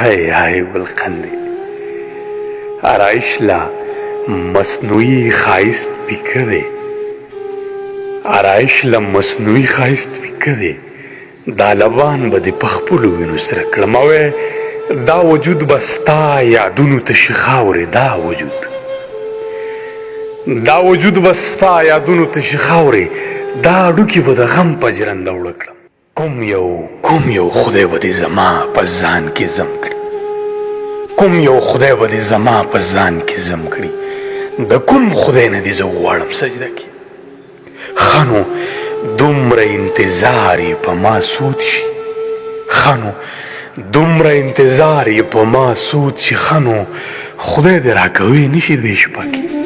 های های بلقندې آرایش لا مصنوعي ښایست پیکه دی آرایش له مصنوعي ښایست پیکه دی دا لبان به دې په خپلو وینو سره کړم او دا وجود به ستا یادونو ته شي خاورې دا وجود به ستا یادونو ته شي خاورې دا هډوکي به د غم په جرنده وړه کړم کوم یو خدای به دې زما په ځان کې زم کړي کوم یو خدای به دې زما په ځان کې زم کړي د کوم خدای نه دې زه غواړم سجده کې ښه نو دومره انتظار یې په ما سود شي دومره انتظار یې په ما سود شي ښه نو خدای دې راکوي نه شي دې شپه کې